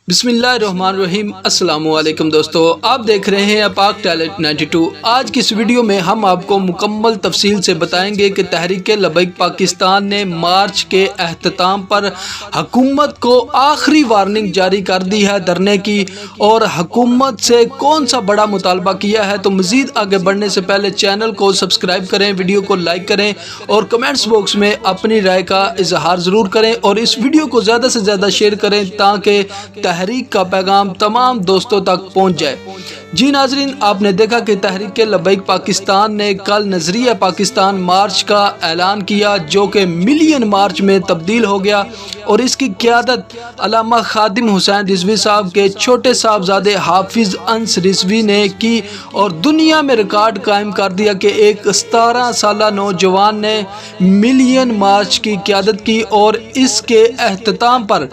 بسم اللہ الرحمن الرحیم۔ السلام علیکم دوستو، آپ دیکھ رہے ہیں پاک ٹیلنٹ 92۔ آج کی اس ویڈیو میں ہم آپ کو مکمل تفصیل سے بتائیں گے کہ تحریک لبیک پاکستان نے مارچ کے اختتام پر حکومت کو آخری وارننگ جاری کر دی ہے دھرنے کی، اور حکومت سے کون سا بڑا مطالبہ کیا ہے۔ تو مزید آگے بڑھنے سے پہلے چینل کو سبسکرائب کریں، ویڈیو کو لائک کریں اور کمنٹس باکس میں اپنی رائے کا اظہار ضرور کریں، اور اس ویڈیو کو زیادہ سے زیادہ شیئر کریں تاکہ تحریک کا پیغام تمام دوستوں تک پہنچ جائے۔ جی ناظرین، آپ نے دیکھا کہ تحریک لبیک پاکستان نے کل نظریہ پاکستان مارچ کا اعلان کیا، جو کہ ملین مارچ میں تبدیل ہو گیا، اور اس کی قیادت علامہ خادم حسین رضوی صاحب کے چھوٹے صاحبزادے حافظ انس رضوی نے کی، اور دنیا میں ریکارڈ قائم کر دیا کہ ایک 17 سالہ نوجوان نے ملین مارچ کی قیادت کی۔ اور اس کے اختتام پر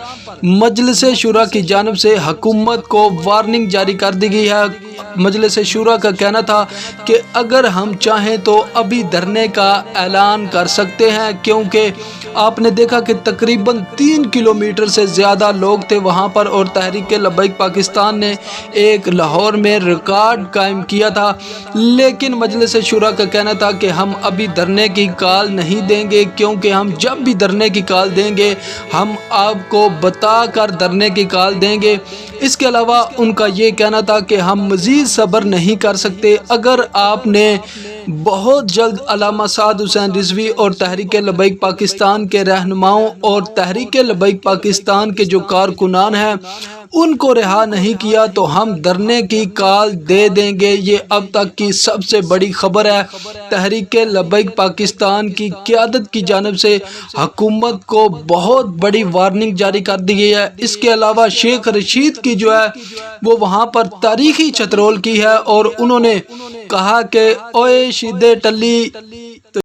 مجلس شورا کی جانب سے حکومت کو وارننگ جاری کر دی گئی ہے۔ مجلس شورا کا کہنا تھا کہ اگر ہم چاہیں تو ابھی دھرنے کا اعلان کر سکتے ہیں، کیونکہ آپ نے دیکھا کہ تقریباً 3 کلومیٹر سے زیادہ لوگ تھے وہاں پر، اور تحریک لبیک پاکستان نے ایک لاہور میں ریکارڈ قائم کیا تھا۔ لیکن مجلس شورا کا کہنا تھا کہ ہم ابھی دھرنے کی کال نہیں دیں گے، کیونکہ ہم جب بھی دھرنے کی کال دیں گے ہم آپ کو بتا کر دھرنے کی کال دیں گے۔ اس کے علاوہ ان کا یہ کہنا تھا کہ ہم مزید صبر نہیں کر سکتے۔ اگر آپ نے بہت جلد علامہ سعد حسین رضوی اور تحریک لبیک پاکستان کے رہنماؤں اور تحریک لبیک پاکستان کے جو کارکنان ہیں ان کو رہا نہیں کیا تو ہم دھرنے کی کال دے دیں گے۔ یہ اب تک کی سب سے بڑی خبر ہے۔ تحریک لبیک پاکستان کی قیادت کی جانب سے حکومت کو بہت بڑی وارننگ جاری کر دی گئی ہے۔ اس کے علاوہ شیخ رشید کی جو ہے وہ وہاں پر تاریخی چترول کی ہے، اور انہوں نے کہا کہ اوئے شیدے ٹلی